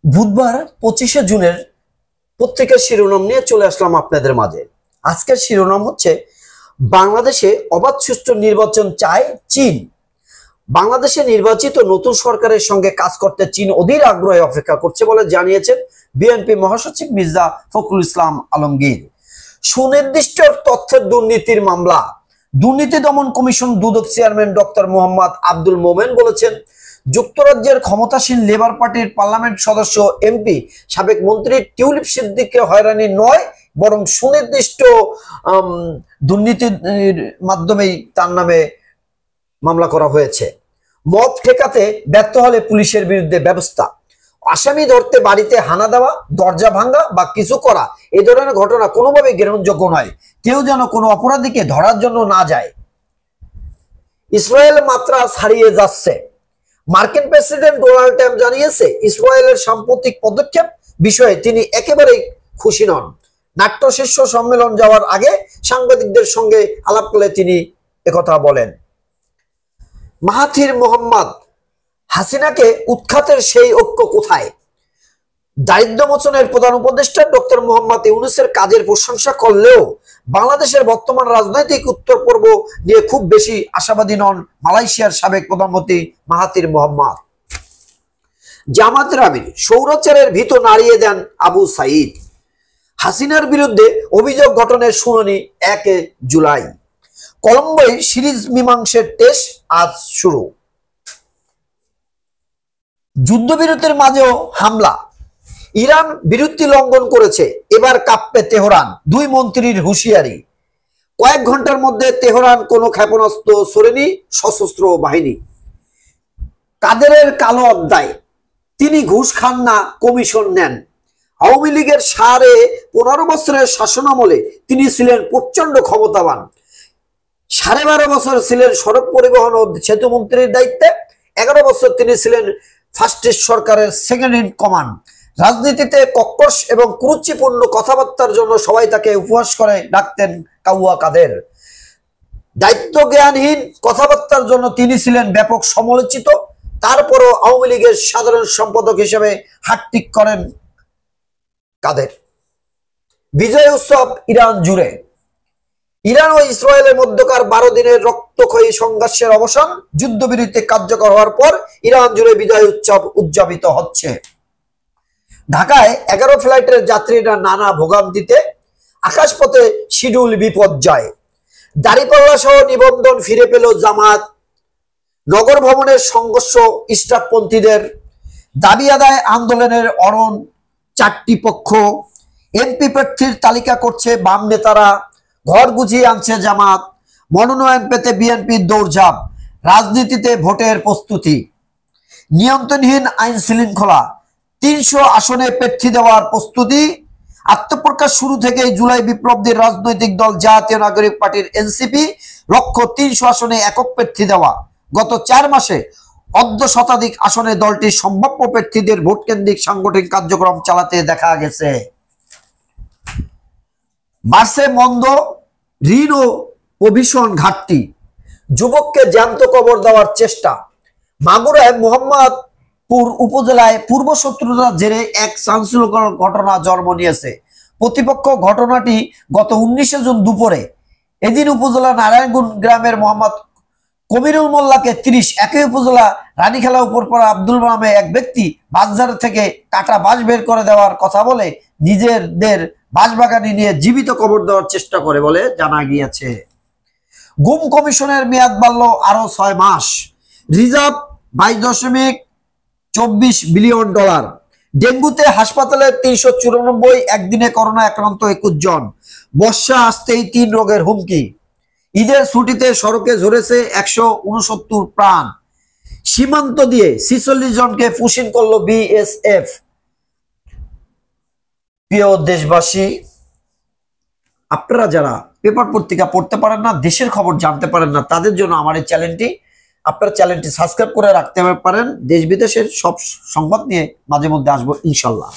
বুধবার 25শে জুনের পত্রিকার শিরোনাম নিয়ে চলে আসলাম আপনাদের মাঝে। আজকের শিরোনাম হচ্ছে বাংলাদেশে অবাধ সুষ্ঠু নির্বাচন চায় চীন। বাংলাদেশে নির্বাচিত নতুন সরকারের সঙ্গে কাজ করতে চীন অধীর আগ্রহে অপেক্ষা করছে বলে জানিয়েছেন বিএনপি মহাসচিব মির্জা ফখরুল ইসলাম আলমগীর। সুনির্দিষ্ট তথ্যের দুর্নীতির মামলা দুর্নীতি দমন কমিশন দুদক চেয়ারম্যান ডক্টর মোহাম্মদ আব্দুল মোমেন বলেছেন, যুক্তরাজ্যের ক্ষমতাসীন লেবার পার্টির পার্লামেন্ট সদস্য এমপি সাবেক মন্ত্রী টিউলিপ সিদ্দিককে হয়রানি নয়, বরং সুনির্দিষ্ট দুর্নীতির মাধ্যমেই তার নামে মামলা করা হয়েছে। মদ ঠেকাতে ব্যর্থ হলে পুলিশের বিরুদ্ধে ব্যবস্থা। আসামি ধরতে বাড়িতে হানা দেওয়া, দরজা ভাঙা বা কিছু করা এই ধরনের ঘটনা কোনোভাবেই গ্রহণযোগ্য নয়। কেউ যেন কোনো অপরাধীকে ধরার জন্য না যায়। ইসরায়েল মাত্রা ছাড়িয়ে যাচ্ছে। মার্কিন প্রেসিডেন্ট ডোনাল্ড ট্রাম্প জানিয়েছে, ইসরায়েলের সাম্প্রতিক পদক্ষেপ বিষয়ে তিনি একেবারেই খুশি নন। নাট্য শীর্ষ সম্মেলন যাওয়ার আগে সাংবাদিকদের সঙ্গে আলাপ করলে তিনি একথা বলেন। মাহাথির মোহাম্মদ হাসিনাকে উৎখাতের সেই ঐক্য কোথায়? দারিদ্র মোচনের প্রধান উপদেষ্টা ডক্টর মোহাম্মদ ইউনূসের কাজের প্রশংসা করলেও বাংলাদেশের বর্তমান রাজনৈতিক উত্তর পূর্ব নিয়ে খুব বেশি আশাবাদী নন মালয়েশিয়ার সাবেক প্রধানমন্ত্রী মাহাথির মোহাম্মদ। জামাতের আমির স্বৈরাচারের ভীত নাড়িয়ে দেন আবু সাইদ। হাসিনার বিরুদ্ধে অভিযোগ গঠনের শুনানি 1 জুলাই। কলম্বোয় সিরিজ মীমাংসার টেস্ট আজ শুরু। যুদ্ধবিরতির মাঝেও হামলা। ইরান বিরতি লঙ্ঘন করেছে, এবার কাঁপবে তেহরান, 2 মন্ত্রীর হুঁশিয়ারি। কয়েক ঘন্টার মধ্যে তেহরান কোনো ক্ষেপণাস্ত্র ছোড়েনি সশস্ত্র বাহিনী। কাদেরের কালো অধ্যায়, তিনি ঘুষ খান না, কমিশন নেন। আওয়ামী লীগের 15.5 বছরের শাসনামলে তিনি ছিলেন প্রচন্ড ক্ষমতাবান। 12.5 বছর ছিলেন সড়ক পরিবহন ও সেতু মন্ত্রীর দায়িত্বে। 11 বছর তিনি ছিলেন ফার্স্টিস্ট সরকারের সেকেন্ড ইন কমান্ড। রাজনীতিতে কর্কশ এবং কুরুচিপূর্ণ কথাবার্তার জন্য সবাই তাকে উপহাস করে ডাকতেন কাউয়া কাদের। দায়িত্ব জ্ঞানহীন কথাবার্তার জন্য তিনি ছিলেন ব্যাপক সমালোচিত। তারপরও আওয়ামী লীগের সাধারণ সম্পাদক হিসেবে হ্যাট্রিক করেন কাদের। বিজয় উৎসব ইরান জুড়ে। ইরান ও ইসরায়েলের মধ্যকার 12 দিনের রক্তক্ষয়ী সংঘর্ষের অবসান, যুদ্ধবিরতি কার্যকর হওয়ার পর ইরান জুড়ে বিজয় উৎসব উদযাপিত হচ্ছে। ঢাকায় 11 ফ্লাইটের যাত্রীরা নানা ভোগান্তিতে, আকাশপথে শিডিউল বিপর্যয়। দাঁড়িপাল্লা সহ নিবন্ধন ফিরে পেল জামাত। নগর ভবনের সংঘর্ষ ইসলামপন্থীদের। দাবি আদায় আন্দোলনের অরণ 4টি পক্ষ। এমপি প্রার্থীর তালিকা করছে বাম নেতারা। ঘর গুছিয়ে আনছে জামাত। মনোনয়ন পেতে বিএনপির দৌড়ঝাঁপ। রাজনীতিতে ভোটের প্রস্তুতি। নিয়ন্ত্রণহীন আইন শৃঙ্খলা। 300 আসনে প্রার্থী দেওয়ার প্রস্তুতি। আত্মপ্রকাশ শুরু থেকেই জুলাই বিপ্লবীর রাজনৈতিক দল জাতীয় নাগরিক পার্টির এনসিপি লক্ষ্য 300 আসনে একক প্রার্থী দেওয়া। গত 4 মাসে অর্ধশতাধিক আসনে দলটির সম্ভাব্য প্রার্থীদের ভোট কেন্দ্রিক সাংগঠনিক কার্যক্রম চালাতে দেখা গেছে। বাড়ছে মন্দ ঋণ ও প্রভিশন ঘাটতি। যুবককে জ্যান্ত কবর দেওয়ার চেষ্টা। মাগুরায় মোহাম্মদপুর উপজেলায় পূর্ব শত্রুতার জেরে এক চাঞ্চল্যকর ঘটনা জন্ম নিয়েছে। প্রতিপক্ষ ঘটনাটি গত 19 জুন দুপুরে। এদিন উপজেলা নারায়ণগঞ্জ গ্রামের মোহাম্মদ কবিরুল মোল্লাকে 30, একই উপজেলা রানীখেলা উপরপাড়া আব্দুল নামে এক ব্যক্তি বাজার থেকে কাটা বাঁশ বের করে দেওয়ার কথা বলে নিজেদের বাঁশবাগানে নিয়ে জীবিত কবর দেওয়ার চেষ্টা করে বলে জানা গিয়েছে। গুম কমিশনের মেয়াদ বাড়ল আরো 6 মাস। Reserve 22.24 billion dollar. ডেঙ্গুতে হাসপাতালে 394, একদিনে করোনা আক্রান্ত 21 জন। বর্ষা আসতেই 3 রোগের হুমকি। ঈদের ছুটিতে সড়কে ঝরেছে 169 প্রাণ। সীমান্ত দিয়ে 46 জনকে পুশিং করলো বিএসএফ। প্রিয় দেশবাসী, আপনারা যারা পেপার পত্রিকা পড়তে পারেন না, দেশের খবর জানতে পারেন না, তাদের জন্য আমার এই চ্যানেলটি, আপনার চ্যানেলটি সাবস্ক্রাইব করে রাখতে পারেন। দেশ বিদেশের সব সংবাদ নিয়ে মাঝে মধ্যে আসবো ইনশাল্লাহ।